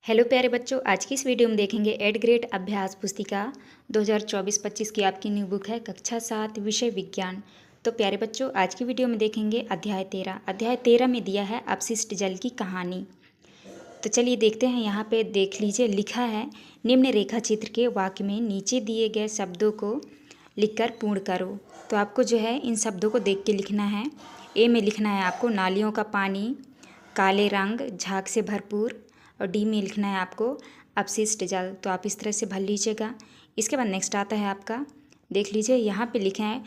Hello प्यारे बच्चों, आज की इस वीडियो में देखेंगे 8 ग्रेड अभ्यास पुस्तिका 2024-25 की आपकी न्यू बुक है कक्षा 7 विषय विज्ञान। तो प्यारे बच्चों, आज की वीडियो में देखेंगे अध्याय 13 में दिया है अपशिष्ट जल की कहानी। तो चलिए देखते हैं। यहाँ पे देख लीजिए, लिखा है निम्न रेखा चित्र के वाक्य में नीचे दिए गए शब्दों को लिखकर पूर्ण करो। तो आपको जो है इन शब्दों को देख के लिखना है। ए में लिखना है आपको नालियों का पानी, काले रंग, झाग से भरपूर। और डी में लिखना है आपको अपशिष्ट जल। तो आप इस तरह से भर लीजिएगा। इसके बाद नेक्स्ट आता है आपका, देख लीजिए यहाँ पे लिखा है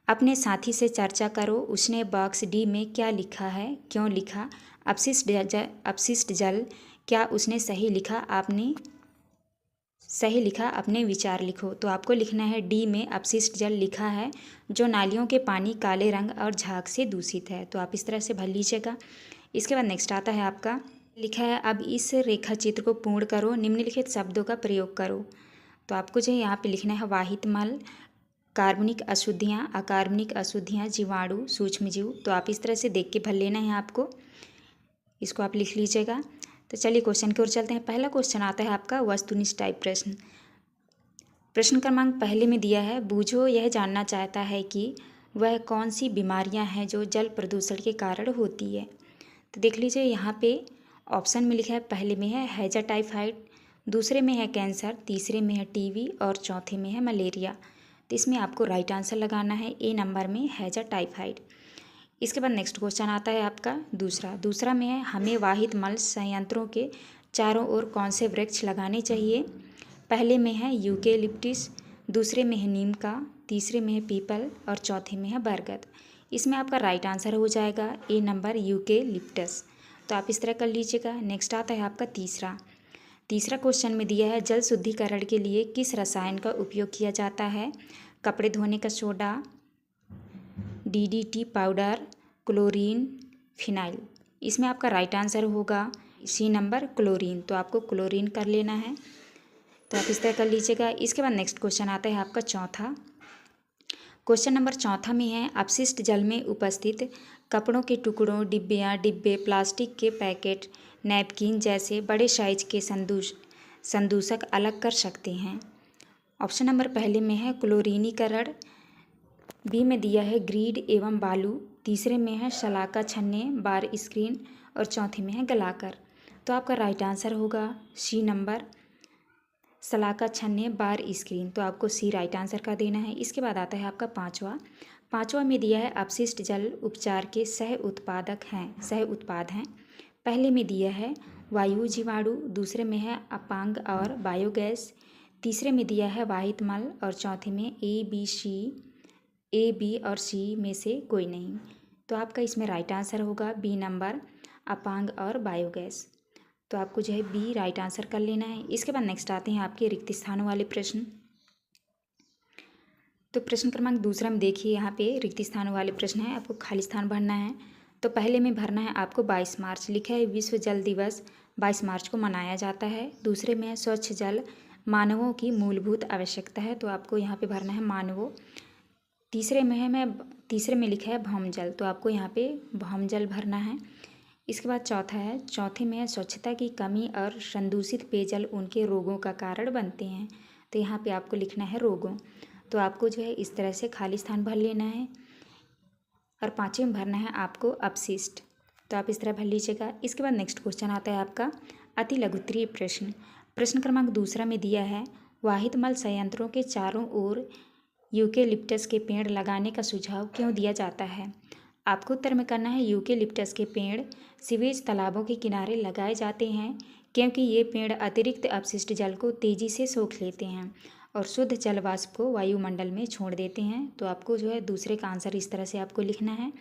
अपने साथी से चर्चा करो, उसने बॉक्स डी में क्या लिखा है, क्यों लिखा। अपशिष्ट जल, क्या उसने सही लिखा, आपने सही लिखा, अपने विचार लिखो। तो आपको लिखना है डी में अपशिष्ट जल लिखा है जो नालियों के पानी, काले रंग और झाग से दूषित है। तो आप इस तरह से भर लीजिएगा। इसके बाद नेक्स्ट आता है आपका, लिखा है अब इस रेखा चित्र को पूर्ण करो, निम्नलिखित शब्दों का प्रयोग करो। तो आपको जो है यहाँ पे लिखना है वाहित मल, कार्बनिक अशुद्धियाँ, अकार्बनिक अशुद्धियाँ, जीवाणु, सूक्ष्मजीव। तो आप इस तरह से देख के भर लेना है आपको, इसको आप लिख लीजिएगा। तो चलिए क्वेश्चन की ओर चलते हैं। पहला क्वेश्चन आता है आपका वस्तुनिष्ठ टाइप प्रश्न। प्रश्न क्रमांक पहले में दिया है बूझो यह जानना चाहता है कि वह कौन सी बीमारियां हैं जो जल प्रदूषण के कारण होती है। तो देख लीजिए यहाँ पे ऑप्शन में लिखा है, पहले में है हैजा टाइफाइड, दूसरे में है कैंसर, तीसरे में है टीबी और चौथे में है मलेरिया। तो इसमें आपको राइट आंसर लगाना है ए नंबर में हैजा टाइफाइड। इसके बाद नेक्स्ट क्वेश्चन आता है आपका दूसरा में है हमें वाहित मल संयंत्रों के चारों ओर कौन से वृक्ष लगाने चाहिए। पहले में है यूकेलिप्टिस, दूसरे में है नीम का, तीसरे में है पीपल और चौथे में है बरगद। इसमें आपका राइट आंसर हो जाएगा ए नंबर यूकेलिप्टस। तो आप इस तरह कर लीजिएगा। नेक्स्ट आता है आपका तीसरा क्वेश्चन में दिया है जल शुद्धिकरण के लिए किस रसायन का उपयोग किया जाता है। कपड़े धोने का soda, DDT powder, chlorine, phenyl. इसमें आपका राइट आंसर होगा सी नंबर क्लोरीन। तो आपको क्लोरीन कर लेना है। तो आप इस तरह कर लीजिएगा। इसके बाद नेक्स्ट क्वेश्चन आता है आपका क्वेश्चन नंबर चौथा में है अपशिष्ट जल में उपस्थित कपड़ों के टुकड़ों, डिब्बे, प्लास्टिक के पैकेट, नैपकिन जैसे बड़े साइज के संदूषक अलग कर सकते हैं। ऑप्शन नंबर पहले में है क्लोरीनीकरण, बी में दिया है ग्रीड एवं बालू, तीसरे में है शलाका छन्ने, बार स्क्रीन और चौथे में है गलाकर। तो आपका राइट आंसर होगा सी नंबर शलाका छन्ने, बार स्क्रीन। तो आपको सी राइट आंसर का देना है। इसके बाद आता है आपका पाँचवा में दिया है अपशिष्ट जल उपचार के सह उत्पाद हैं। पहले में दिया है वायु, जीवाणु, दूसरे में है अपांग और बायोगैस, तीसरे में दिया है वाहित मल और चौथे में ए बी और सी में से कोई नहीं। तो आपका इसमें राइट आंसर होगा बी नंबर अपांग और बायोगैस। तो आपको जो है बी राइट आंसर कर लेना है। इसके बाद नेक्स्ट आते हैं आपके रिक्त स्थानों वाले प्रश्न। तो प्रश्न क्रमांक दूसरा में देखिए, यहाँ पे रिक्त स्थानों वाले प्रश्न है, आपको खाली स्थान भरना है। तो पहले में भरना है आपको 22 मार्च, लिखा है विश्व जल दिवस 22 मार्च को मनाया जाता है। दूसरे में है स्वच्छ जल मानवों की मूलभूत आवश्यकता है। तो आपको यहाँ पे भरना है मानवों। तीसरे में लिखा है भौम जल। तो आपको यहाँ पे भौम जल भरना है। इसके बाद चौथे में है स्वच्छता की कमी और संदूषित पेयजल उनके रोगों का कारण बनते हैं। तो यहाँ पे आपको लिखना है रोगों। तो आपको जो है इस तरह से खाली स्थान भर लेना है। और पाँचवें में भरना है आपको अपशिष्ट। तो आप इस तरह भर लीजिएगा। इसके बाद नेक्स्ट क्वेश्चन आता है आपका अति लघुत्तरीय प्रश्न क्रमांक दूसरा में दिया है वाहित मल संयंत्रों के चारों ओर यूकेलिप्टस के पेड़ लगाने का सुझाव क्यों दिया जाता है। आपको उत्तर में करना है यूकेलिप्टस के पेड़ सीवेज तालाबों के किनारे लगाए जाते हैं क्योंकि ये पेड़ अतिरिक्त अपशिष्ट जल को तेज़ी से सोख लेते हैं और शुद्ध जल वाष्प को वायुमंडल में छोड़ देते हैं। तो आपको जो है दूसरे का आंसर इस तरह से आपको लिखना है।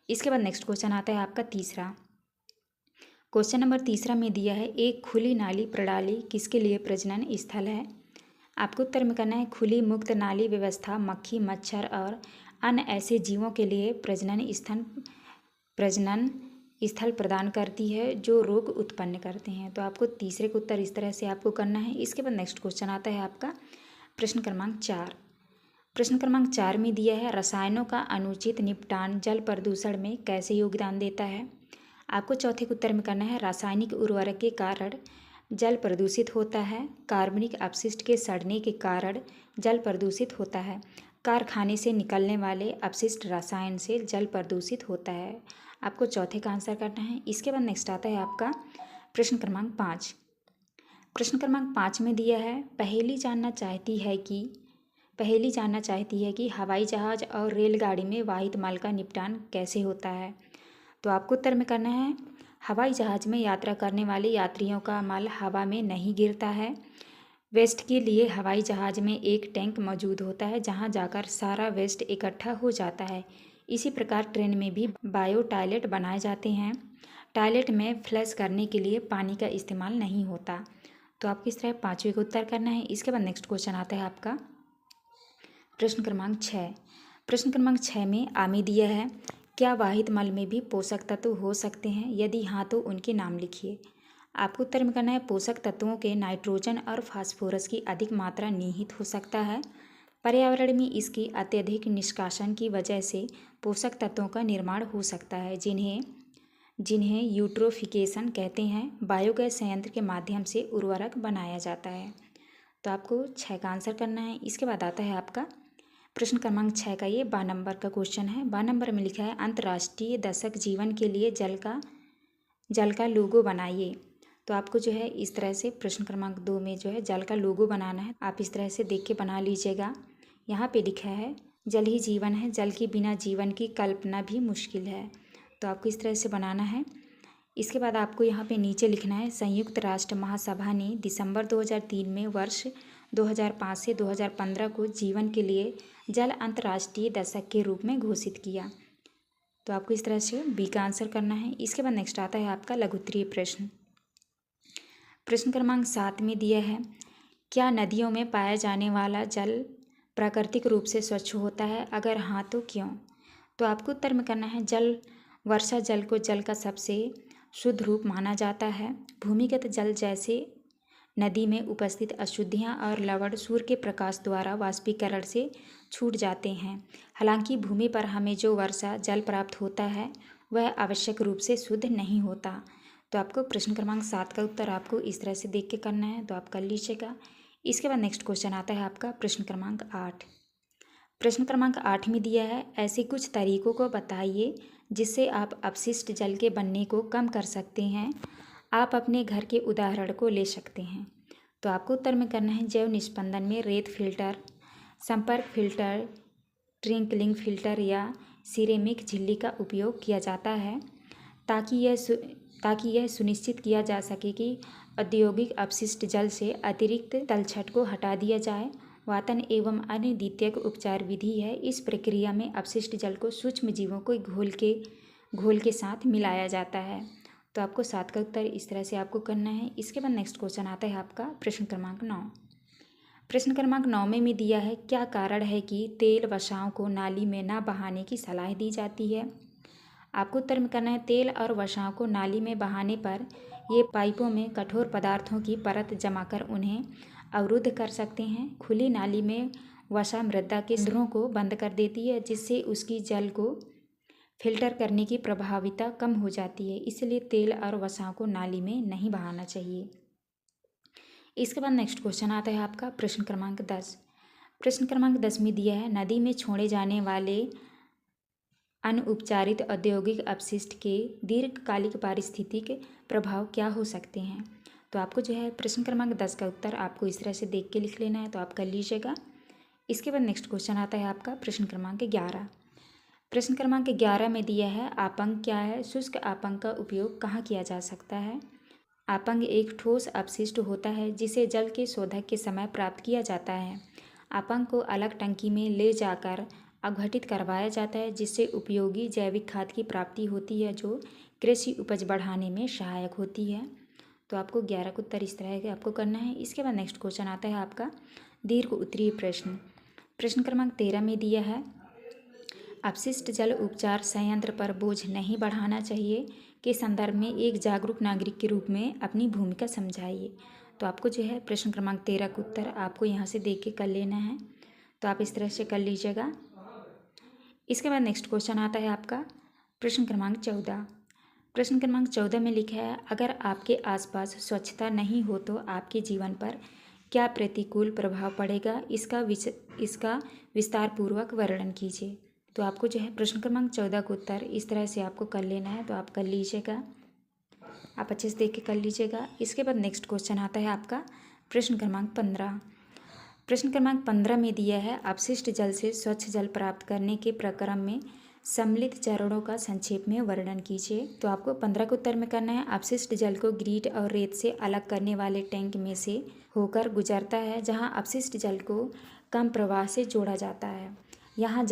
इसके बाद नेक्स्ट क्वेश्चन आता है आपका क्वेश्चन नंबर तीसरा में दिया है एक खुली नाली प्रणाली किसके लिए प्रजनन स्थल है। आपको उत्तर में करना है खुली मुक्त नाली व्यवस्था मक्खी, मच्छर और अन्य ऐसे जीवों के लिए प्रजनन स्थल प्रदान करती है जो रोग उत्पन्न करते हैं। तो आपको तीसरे का उत्तर इस तरह से आपको करना है। इसके बाद नेक्स्ट क्वेश्चन आता है आपका प्रश्न क्रमांक 4 में दिया है रसायनों का अनुचित निपटान जल प्रदूषण में कैसे योगदान देता है। आपको चौथे के उत्तर में करना है रासायनिक उर्वरक के कारण जल प्रदूषित होता है। कार्बनिक अपशिष्ट के सड़ने के कारण जल प्रदूषित होता है। कारखाने से निकलने वाले अपशिष्ट रसायन से जल प्रदूषित होता है। आपको चौथे का आंसर करना है। इसके बाद नेक्स्ट आता है आपका प्रश्न क्रमांक 5। प्रश्न क्रमांक 5 में दिया है, पहेली जानना चाहती है कि हवाई जहाज़ और रेलगाड़ी में वाहित माल का निपटान कैसे होता है। तो आपको उत्तर में करना है, हवाई जहाज़ में यात्रा करने वाले यात्रियों का माल हवा में नहीं गिरता है। वेस्ट के लिए हवाई जहाज़ में एक टैंक मौजूद होता है जहां जाकर सारा वेस्ट इकट्ठा हो जाता है। इसी प्रकार ट्रेन में भी बायो टॉयलेट बनाए जाते हैं। टॉयलेट में फ्लश करने के लिए पानी का इस्तेमाल नहीं होता। तो आपको इस तरह 5वें का उत्तर करना है। इसके बाद नेक्स्ट क्वेश्चन आता है आपका प्रश्न क्रमांक 6। प्रश्न क्रमांक 6 में आमी दिया है, क्या वाहित मल में भी पोषक तत्व हो सकते हैं? यदि हाँ तो उनके नाम लिखिए। आपको उत्तर में करना है, पोषक तत्वों के नाइट्रोजन और फास्फोरस की अधिक मात्रा निहित हो सकता है। पर्यावरण में इसकी अत्यधिक निष्कासन की वजह से पोषक तत्वों का निर्माण हो सकता है, जिन्हें यूट्रोफिकेशन कहते हैं। बायोगैस संयंत्र के माध्यम से उर्वरक बनाया जाता है। तो आपको 6 का आंसर करना है। इसके बाद आता है आपका प्रश्न क्रमांक 6 का ये 12 नंबर का क्वेश्चन है। 12 नंबर में लिखा है, अंतर्राष्ट्रीय दशक जीवन के लिए जल का लोगो बनाइए। तो आपको जो है इस तरह से प्रश्न क्रमांक 2 में जो है जल का लोगो बनाना है। आप इस तरह से देख के बना लीजिएगा। यहाँ पे लिखा है, जल ही जीवन है, जल के बिना जीवन की कल्पना भी मुश्किल है। तो आपको इस तरह से बनाना है। इसके बाद आपको यहाँ पे नीचे लिखना है, संयुक्त राष्ट्र महासभा ने दिसंबर 2003 में वर्ष 2005 से 2015 को जीवन के लिए जल अंतर्राष्ट्रीय दशक के रूप में घोषित किया। तो आपको इस तरह से बी का आंसर करना है। इसके बाद नेक्स्ट आता है आपका लघु उत्तरीय प्रश्न। प्रश्न क्रमांक 7 में दिया है, क्या नदियों में पाया जाने वाला जल प्राकृतिक रूप से स्वच्छ होता है? अगर हाँ तो क्यों? तो आपको उत्तर में करना है, वर्षा जल को जल का सबसे शुद्ध रूप माना जाता है। भूमिगत जल जैसे नदी में उपस्थित अशुद्धियाँ और लवण सूर्य के प्रकाश द्वारा वाष्पीकरण से छूट जाते हैं। हालांकि भूमि पर हमें जो वर्षा जल प्राप्त होता है वह आवश्यक रूप से शुद्ध नहीं होता। तो आपको प्रश्न क्रमांक 7 का उत्तर आपको इस तरह से देख के करना है। तो आप कर लीजिएगा। इसके बाद नेक्स्ट क्वेश्चन आता है आपका प्रश्न क्रमांक 8। प्रश्न क्रमांक 8 में दिया है, ऐसे कुछ तरीकों को बताइए जिससे आप अपशिष्ट जल के बनने को कम कर सकते हैं। आप अपने घर के उदाहरण को ले सकते हैं। तो आपको उत्तर में करना है, जैव निस्पंदन में रेत फिल्टर, संपर्क फिल्टर, ट्रिंकलिंग फिल्टर या सिरेमिक झिल्ली का उपयोग किया जाता है ताकि यह सुनिश्चित किया जा सके कि औद्योगिक अपशिष्ट जल से अतिरिक्त तलछट को हटा दिया जाए। वातन एवं अन्य द्वितीयक उपचार विधि है। इस प्रक्रिया में अपशिष्ट जल को सूक्ष्म जीवों को घोल के साथ मिलाया जाता है। तो आपको 7 का उत्तर इस तरह से आपको करना है। इसके बाद नेक्स्ट क्वेश्चन आता है आपका प्रश्न क्रमांक 9। प्रश्न क्रमांक 9 में दिया है, क्या कारण है कि तेल वसाओं को नाली में न बहाने की सलाह दी जाती है? आपको उत्तर में करना है, तेल और वसाओं को नाली में बहाने पर ये पाइपों में कठोर पदार्थों की परत जमाकर उन्हें अवरुद्ध कर सकते हैं। खुली नाली में वसा मृदा के छिद्रों को बंद कर देती है, जिससे उसकी जल को फिल्टर करने की प्रभाविता कम हो जाती है। इसलिए तेल और वसाओं को नाली में नहीं बहाना चाहिए। इसके बाद नेक्स्ट क्वेश्चन आता है आपका प्रश्न क्रमांक 10। प्रश्न क्रमांक 10 में दिया है, नदी में छोड़े जाने वाले अनुपचारित औद्योगिक अपशिष्ट के दीर्घकालिक पारिस्थितिक प्रभाव क्या हो सकते हैं? तो आपको जो है प्रश्न क्रमांक 10 का उत्तर आपको इस तरह से देख के लिख लेना है। तो आप कर लीजिएगा। इसके बाद नेक्स्ट क्वेश्चन आता है आपका प्रश्न क्रमांक 11। प्रश्न क्रमांक 11 में दिया है, आपंग क्या है? शुष्क आपंग का उपयोग कहाँ किया जा सकता है? आपंग एक ठोस अपशिष्ट होता है जिसे जल के शोधक के समय प्राप्त किया जाता है। आपंग को अलग टंकी में ले जाकर अपघटित करवाया जाता है, जिससे उपयोगी जैविक खाद की प्राप्ति होती है जो कृषि उपज बढ़ाने में सहायक होती है। तो आपको 11 का उत्तर इस तरह के आपको करना है। इसके बाद नेक्स्ट क्वेश्चन आता है आपका दीर्घ उत्तरीय प्रश्न। प्रश्न क्रमांक 13 में दिया है, अपशिष्ट जल उपचार संयंत्र पर बोझ नहीं बढ़ाना चाहिए के संदर्भ में एक जागरूक नागरिक के रूप में अपनी भूमिका समझाइए। तो आपको जो है प्रश्न क्रमांक 13 का उत्तर आपको यहाँ से देख के कर लेना है। तो आप इस तरह से कर लीजिएगा। इसके बाद नेक्स्ट क्वेश्चन आता है आपका प्रश्न क्रमांक 14। प्रश्न क्रमांक 14 में लिखा है, अगर आपके आसपास स्वच्छता नहीं हो तो आपके जीवन पर क्या प्रतिकूल प्रभाव पड़ेगा, इसका विस्तार पूर्वक वर्णन कीजिए। तो आपको जो है प्रश्न क्रमांक 14 का उत्तर इस तरह से आपको कर लेना है, तो आप कर लीजिएगा, आप अच्छे से देख के कर लीजिएगा। इसके बाद नेक्स्ट क्वेश्चन आता है आपका प्रश्न क्रमांक 15। प्रश्न क्रमांक 15 में दिया है, अपशिष्ट जल से स्वच्छ जल प्राप्त करने के प्रक्रम में सम्मिलित चरणों का संक्षेप में वर्णन कीजिए। तो आपको 15 के उत्तर में करना है, अपशिष्ट जल को ग्रीट और रेत से अलग करने वाले टैंक में से होकर गुजरता है, जहां अपशिष्ट जल को कम प्रवाह से जोड़ा जाता है। यहाँ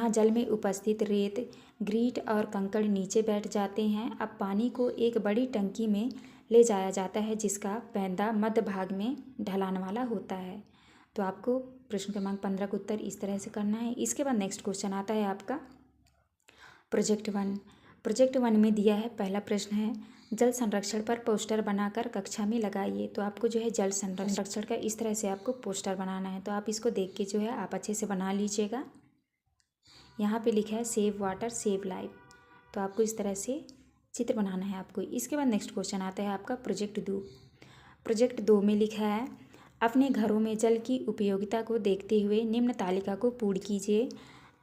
जल में उपस्थित रेत, ग्रीट और कंकड़ नीचे बैठ जाते हैं। अब पानी को एक बड़ी टंकी में ले जाया जाता है, जिसका पैंदा मध्य भाग में ढलान वाला होता है। तो आपको प्रश्न क्रमांक 15 का उत्तर इस तरह से करना है। इसके बाद नेक्स्ट क्वेश्चन आता है आपका प्रोजेक्ट 1। प्रोजेक्ट 1 में दिया है, पहला प्रश्न है, जल संरक्षण पर पोस्टर बनाकर कक्षा में लगाइए। तो आपको जो है जल संरक्षण का इस तरह से आपको पोस्टर बनाना है, तो आप इसको देख के जो है आप अच्छे से बना लीजिएगा। यहाँ पे लिखा है सेव वाटर सेव लाइफ, तो आपको इस तरह से चित्र बनाना है आपको। इसके बाद नेक्स्ट क्वेश्चन आता है आपका प्रोजेक्ट 2। प्रोजेक्ट 2 में लिखा है, अपने घरों में जल की उपयोगिता को देखते हुए निम्न तालिका को पूर्ण कीजिए।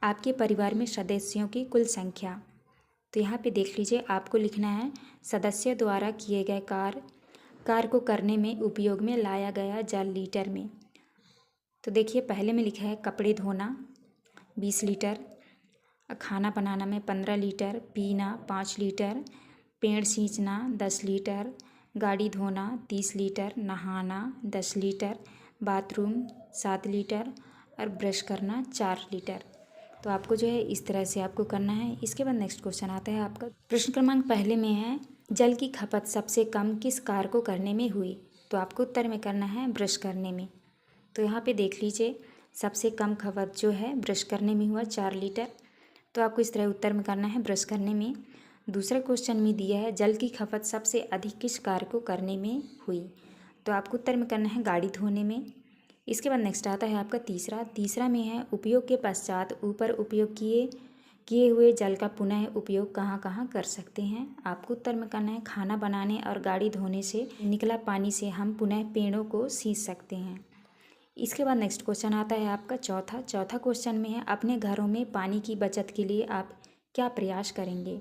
आपके परिवार में सदस्यों की कुल संख्या। तो यहाँ पे देख लीजिए, आपको लिखना है सदस्य द्वारा किए गए कार्य को करने में उपयोग में लाया गया जल लीटर में। तो देखिए पहले में लिखा है कपड़े धोना 20 लीटर, खाना बनाना में 15 लीटर, पीना 5 लीटर, पेड़ सींचना 10 लीटर, गाड़ी धोना 30 लीटर, नहाना 10 लीटर, बाथरूम 7 लीटर और ब्रश करना 4 लीटर। तो आपको जो है इस तरह से आपको करना है। इसके बाद नेक्स्ट क्वेश्चन आता है आपका प्रश्न क्रमांक पहले में है, जल की खपत सबसे कम किस कार्य को करने में हुई। तो आपको उत्तर में करना है ब्रश करने में। तो यहाँ पे देख लीजिए, सबसे कम खपत जो है ब्रश करने में हुआ 4 लीटर। तो आपको इस तरह उत्तर में करना है ब्रश करने में। दूसरे क्वेश्चन में दिया है, जल की खपत सबसे अधिक किस कार्य को करने में हुई। तो आपको उत्तर में करना है गाड़ी धोने में। इसके बाद नेक्स्ट आता है आपका तीसरा में है, उपयोग के पश्चात ऊपर उपयोग किए हुए जल का पुनः उपयोग कहाँ कहाँ कर सकते हैं। आपको उत्तर में करना है खाना बनाने और गाड़ी धोने से निकला पानी से हम पुनः पेड़ों को सींच सकते हैं। इसके बाद नेक्स्ट क्वेश्चन आता है आपका चौथा क्वेश्चन में है, अपने घरों में पानी की बचत के लिए आप क्या प्रयास करेंगे।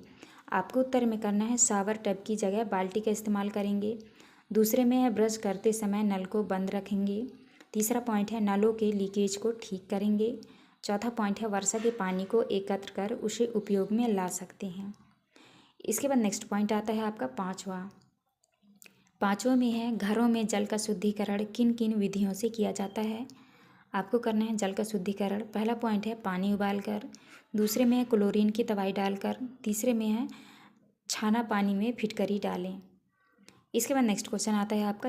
आपको उत्तर में करना है शावर टब की जगह बाल्टी का इस्तेमाल करेंगे। दूसरे में है ब्रश करते समय नल को बंद रखेंगे। तीसरा पॉइंट है नलों के लीकेज को ठीक करेंगे। चौथा पॉइंट है वर्षा के पानी को एकत्र कर उसे उपयोग में ला सकते हैं। इसके बाद नेक्स्ट पॉइंट आता है आपका पाँचवा में है, घरों में जल का शुद्धिकरण किन किन विधियों से किया जाता है। आपको करना है जल का शुद्धिकरण। पहला पॉइंट है पानी उबालकर, दूसरे में है क्लोरीन की दवाई डालकर, तीसरे में है छाना पानी में फिटकरी डालें। इसके बाद नेक्स्ट क्वेश्चन आता है आपका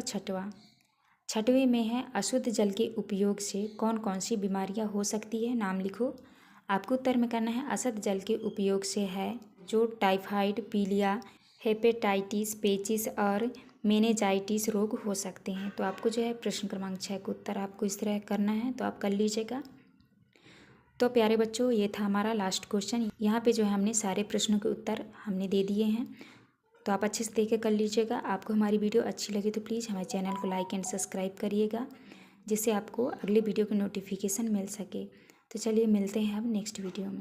छठवें में है, अशुद्ध जल के उपयोग से कौन कौन सी बीमारियां हो सकती है, नाम लिखो। आपको उत्तर में करना है अशुद्ध जल के उपयोग से है जो टाइफाइड, पीलिया, हेपेटाइटिस, पेचिस और मेनिंजाइटिस रोग हो सकते हैं। तो आपको जो है प्रश्न क्रमांक 6 का उत्तर आपको इस तरह करना है, तो आप कर लीजिएगा। तो प्यारे बच्चों, ये था हमारा लास्ट क्वेश्चन। यहाँ पे जो है हमने सारे प्रश्नों के उत्तर हमने दे दिए हैं, तो आप अच्छे से देख के कर लीजिएगा। आपको हमारी वीडियो अच्छी लगी तो प्लीज़ हमारे चैनल को लाइक एंड सब्सक्राइब करिएगा, जिससे आपको अगले वीडियो की नोटिफिकेशन मिल सके। तो चलिए मिलते हैं अब नेक्स्ट वीडियो में।